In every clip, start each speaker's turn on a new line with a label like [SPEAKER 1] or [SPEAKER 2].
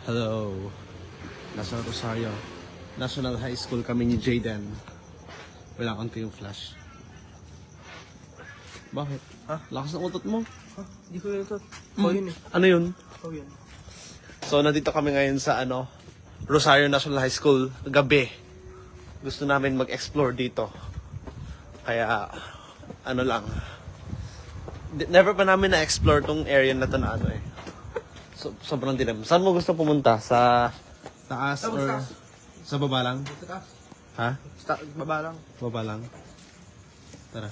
[SPEAKER 1] Hello. Nasa Rosario National High School kami ni Jaden. Wala kang yung flash. Bakit?
[SPEAKER 2] Ha?
[SPEAKER 1] Lakas ng utot mo.
[SPEAKER 2] Ha? Hindi ko yun ito. Oh, yun eh.
[SPEAKER 1] Ano yun?
[SPEAKER 2] Oh, yun.
[SPEAKER 1] So, nandito kami ngayon sa Rosario National High School. Gabi. Gusto namin mag-explore dito. Kaya, lang. Never pa namin na-explore tong area na to na So, sobrang dilim. Saan mo gusto pumunta? Sa taas or
[SPEAKER 2] taas.
[SPEAKER 1] sa baba lang?
[SPEAKER 2] Sa taas.
[SPEAKER 1] Ha?
[SPEAKER 2] Baba lang.
[SPEAKER 1] Baba lang? Tara.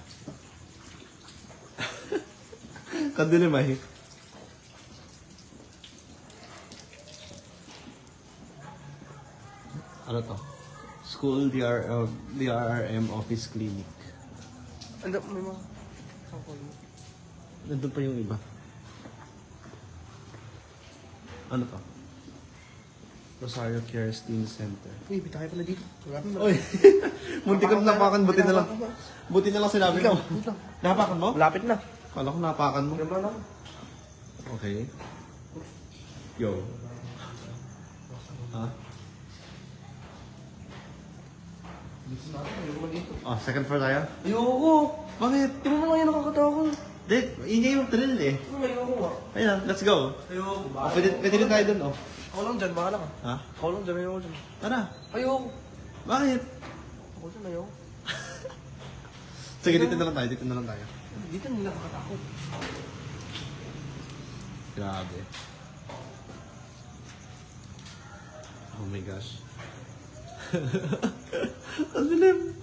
[SPEAKER 1] Kandilim ay. Ano to? School DRRM Office Clinic.
[SPEAKER 2] May mga...
[SPEAKER 1] Nandun pa yung iba. Ano to? Rosario Care Teen Center.
[SPEAKER 2] Uy, bitay pala dito.
[SPEAKER 1] Oy! Munti ko na napakan, buti na lang. Buti na lang sinabi mo. Napakan mo?
[SPEAKER 2] Lapit na.
[SPEAKER 1] Kala ko napakan mo.
[SPEAKER 2] Diyan lang.
[SPEAKER 1] Okay. Yo. Ha? Oh, second floor tayo?
[SPEAKER 2] Ayoko.
[SPEAKER 1] Bakit?
[SPEAKER 2] Tingnan mo lang yung nakakatakot.
[SPEAKER 1] Dek, ingay yung thrill eh.
[SPEAKER 2] Ayoko nga.
[SPEAKER 1] Ayun, let's go.
[SPEAKER 2] Ayoko.
[SPEAKER 1] Oh, pwede rin tayo dun, oh.
[SPEAKER 2] Ako lang dyan, baka lang ah.
[SPEAKER 1] Ha?
[SPEAKER 2] Ako lang dyan, ayoko dyan.
[SPEAKER 1] Tara.
[SPEAKER 2] Ayoko.
[SPEAKER 1] Bakit?
[SPEAKER 2] Ako dyan, ayoko.
[SPEAKER 1] Sige, dito na lang tayo.
[SPEAKER 2] Dito hindi nakakatakot.
[SPEAKER 1] Grabe. Oh my gosh. Ang dilim.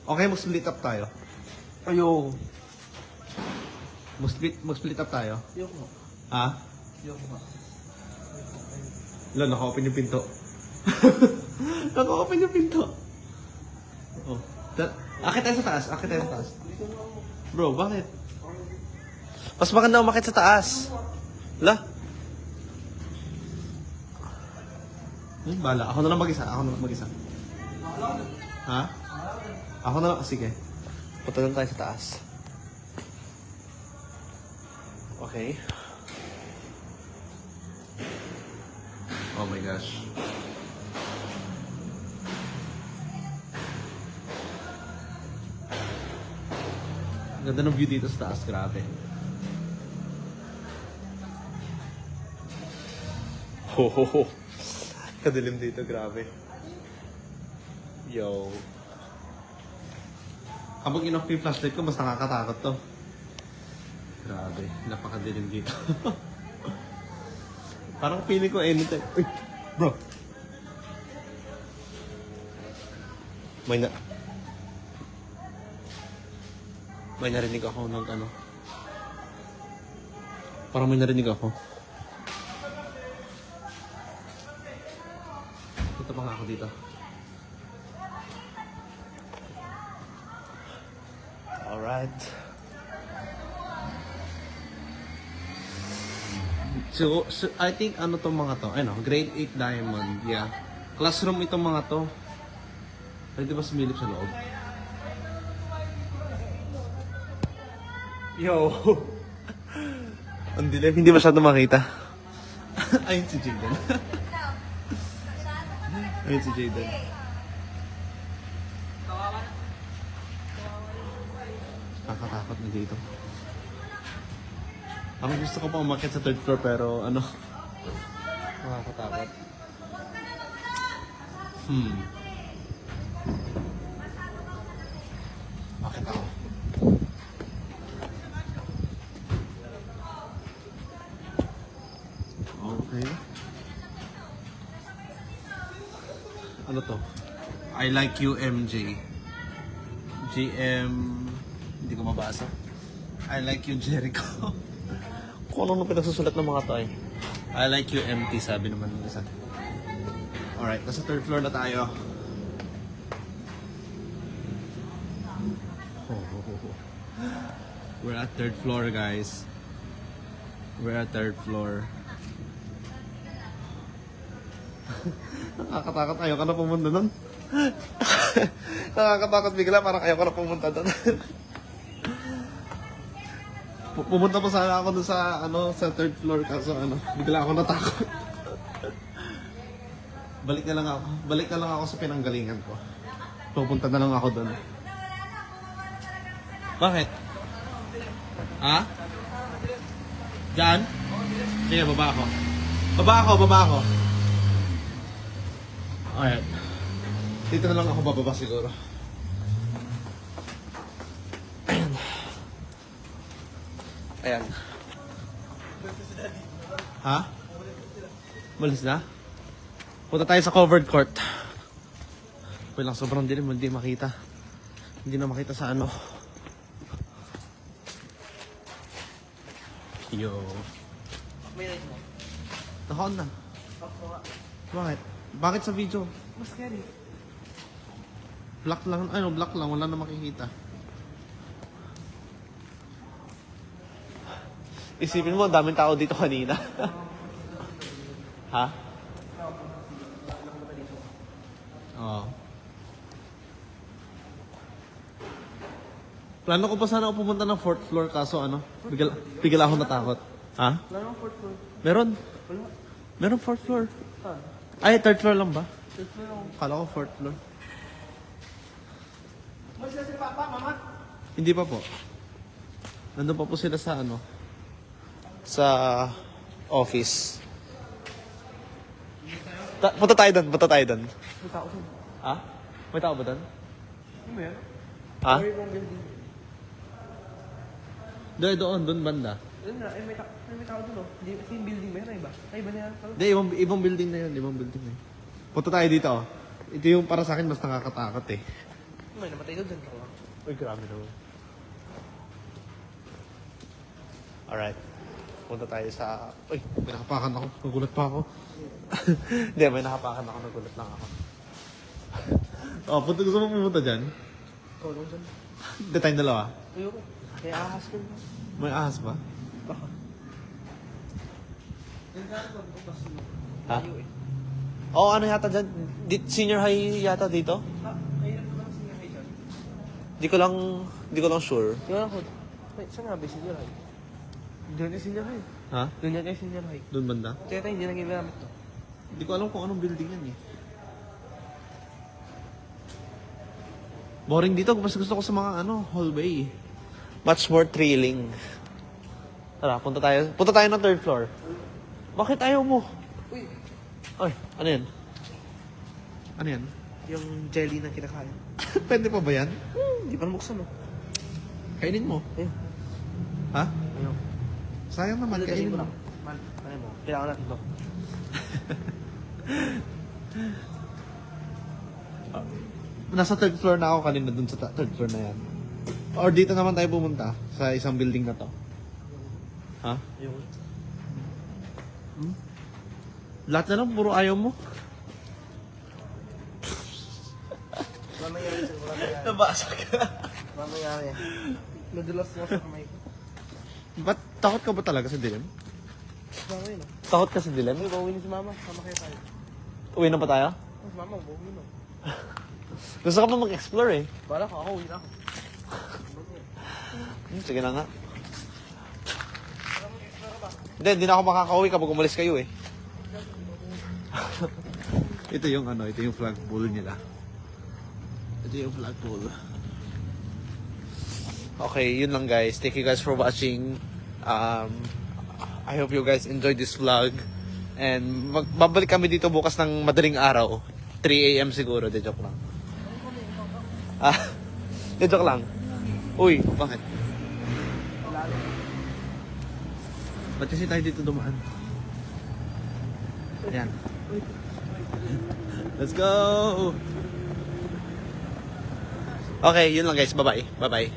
[SPEAKER 1] Okay, mag-split up tayo.
[SPEAKER 2] Ayoko.
[SPEAKER 1] Mag-split up tayo.
[SPEAKER 2] Ayoko nga.
[SPEAKER 1] Ha?
[SPEAKER 2] Ayoko nga.
[SPEAKER 1] Wala, naka-open yung pinto. Naka-open yung pinto. Oh. Akit tayo sa taas. Bro, bakit? Mas maganda umakit sa taas. La? Bala. Ako na lang mag-isa. Ha? Ako na lang. Sige. Punta lang tayo sa taas. Okay. Oh my gosh. Ganda ng view dito sa taas. Grabe. Ho ho ho. Kadilim dito. Grabe. Yo. Kapag in-off yung flashlight ko, mas nakakatakot to. Grabe. Napakadilim dito. Parang feeling ko anytime. Uy, bro. May narinig ako ng Parang may narinig ako. Ito pa nga ako dito. Alright. So, I think tong mga to? Grade 8 diamond. Yeah. Classroom itong mga to. Pwede ba sumilip sa loob? Yo! Ang dilim, hindi masyado makita. Ayun si Jaden. Ayun si Jaden. Nakakatakot na dito. Ako gusto ko pa umakyat sa third floor pero nakakatakot. Bakit ako? Okay. Ano to? I like you, MJ. GM... Hindi ko mabasa. I like you, Jericho. Kung ano pinagsusulat ng mga to eh. I like you, MT, sabi naman ng isa. Alright, nasa third floor na tayo. We're at third floor, guys. We're at third floor. Nakakatakot. Ayoko na pumunta doon. Nakakatakot bigla. Parang ayoko na pumunta doon. Pumunta pa sana ako dun sa, sa third floor kaso bigla ako natakot. Balik na lang ako sa pinanggalingan ko. Pupunta na lang ako dun. Bakit? Ha? Diyan? Sige, baba ako. Baba ako. Alright. Dito na lang ako bababa siguro. Ayan. Ha? Malis na? Punta tayo sa covered court. Okay lang, sobrang dilim, hindi makita. Hindi na makita sa Yo.
[SPEAKER 2] May light mo.
[SPEAKER 1] Naka-on na. Bakit? Bakit sa video?
[SPEAKER 2] Mas scary.
[SPEAKER 1] Black lang, wala na makikita. Isipin mo, ang daming tao dito kanina. Ha? Oo. Plano ko pa sana ako pumunta ng 4th floor kaso bigla ako natakot. Ha?
[SPEAKER 2] Wala nang fourth floor.
[SPEAKER 1] Meron.
[SPEAKER 2] Wala.
[SPEAKER 1] Meron 4th floor.
[SPEAKER 2] Saan?
[SPEAKER 1] Ay, 3rd floor lang ba?
[SPEAKER 2] Third floor ako.
[SPEAKER 1] Kala ko 4th floor.
[SPEAKER 2] Mas na si Papa, Mama.
[SPEAKER 1] Hindi pa po. Nandun pa po sila sa sa office. Punta tayo doon.
[SPEAKER 2] May tao doon.
[SPEAKER 1] Ha? May tao ba doon?
[SPEAKER 2] Ano ba yan?
[SPEAKER 1] Ha?
[SPEAKER 2] Or yung building.
[SPEAKER 1] Doon banda.
[SPEAKER 2] Ayun na, may tao doon, oh. Hindi, ito yung building ba yun? Ay, iba? Ay, iba na yan.
[SPEAKER 1] Hindi, ibang building na yun. Ibang building na yun. Punta tayo dito, oh. Ito yung para sa akin mas nakakatakot eh.
[SPEAKER 2] May namatay doon dyan.
[SPEAKER 1] Uy, grabe naman. Alright. Punta tayo sa... Uy, may nakapakan ako. Nagulat pa ako. Hindi, may nakapakan ako. Nagulat lang ako. Gusto mo pumunta dyan?
[SPEAKER 2] Ikaw lang dyan.
[SPEAKER 1] Hindi tayong dalawa.
[SPEAKER 2] Ayoko. Kaya ahas ko na.
[SPEAKER 1] May ahas ba?
[SPEAKER 2] Baka. Yan ka ito, bukas mo.
[SPEAKER 1] Ha?
[SPEAKER 2] Layo eh.
[SPEAKER 1] Oo, yata dyan? Senior high yata dito?
[SPEAKER 2] Mahirap naman ang senior high dyan.
[SPEAKER 1] Di ko lang sure.
[SPEAKER 2] Tingnan ako. Wait, saan nga ba yung senior high? Doon yung senior high.
[SPEAKER 1] Ha?
[SPEAKER 2] Doon yan yung senior high.
[SPEAKER 1] Doon banda?
[SPEAKER 2] Kaya tayo hindi na ginagamit to.
[SPEAKER 1] Hindi ko alam kung anong building yan eh. Boring dito. Mas gusto ko sa mga hallway. Much more thrilling. Tara, punta tayo ng 3rd floor. Bakit ayaw mo?
[SPEAKER 2] Uy,
[SPEAKER 1] Ay, ano yan? Ano yan?
[SPEAKER 2] yung jelly na kinakain.
[SPEAKER 1] Pwede pa ba yan?
[SPEAKER 2] Hindi pa nabuksan, oh.
[SPEAKER 1] Kainin mo.
[SPEAKER 2] Ayun.
[SPEAKER 1] Ha?
[SPEAKER 2] Ayun.
[SPEAKER 1] Sayang naman, kainin mo.
[SPEAKER 2] Ano mo? Kailangan natin to.
[SPEAKER 1] Nasa 3rd floor na ako kanina dun sa 3rd floor na yan. Or dito naman tayo pumunta sa isang building na to. Ha?
[SPEAKER 2] Ayun.
[SPEAKER 1] Lahat na lang, puro ayaw mo.
[SPEAKER 2] Mamaya yan, sir. Mamaya.
[SPEAKER 1] Nabasa ka.
[SPEAKER 2] Mamaya yan. Nadulas nga sa kamay ko.
[SPEAKER 1] Ba't takot ka ba talaga sa dilim?
[SPEAKER 2] Mamaya na.
[SPEAKER 1] Takot ka sa dilim?
[SPEAKER 2] Ano, bawin ni si Mama. Sama kayo tayo.
[SPEAKER 1] Uwi na pa tayo?
[SPEAKER 2] Si Mama, bawin na.
[SPEAKER 1] Gusto ka pa mag-explore eh.
[SPEAKER 2] Bala ka, ako, uwi na ako.
[SPEAKER 1] Sige na nga. Hindi na ako makakauwi kapag umalis kayo eh. Ito yung flagpole nila. Ito yung flagpole. Okay, yun lang guys. Thank you guys for watching. I hope you guys enjoyed this vlog. And babalik kami dito bukas ng madaling araw. 3 AM siguro. De joke lang. De joke lang. Uy, bakit? Ba't kasi tayo dito dumaan? Ayan. Let's go! Okay, yun lang guys. Bye-bye. Bye-bye.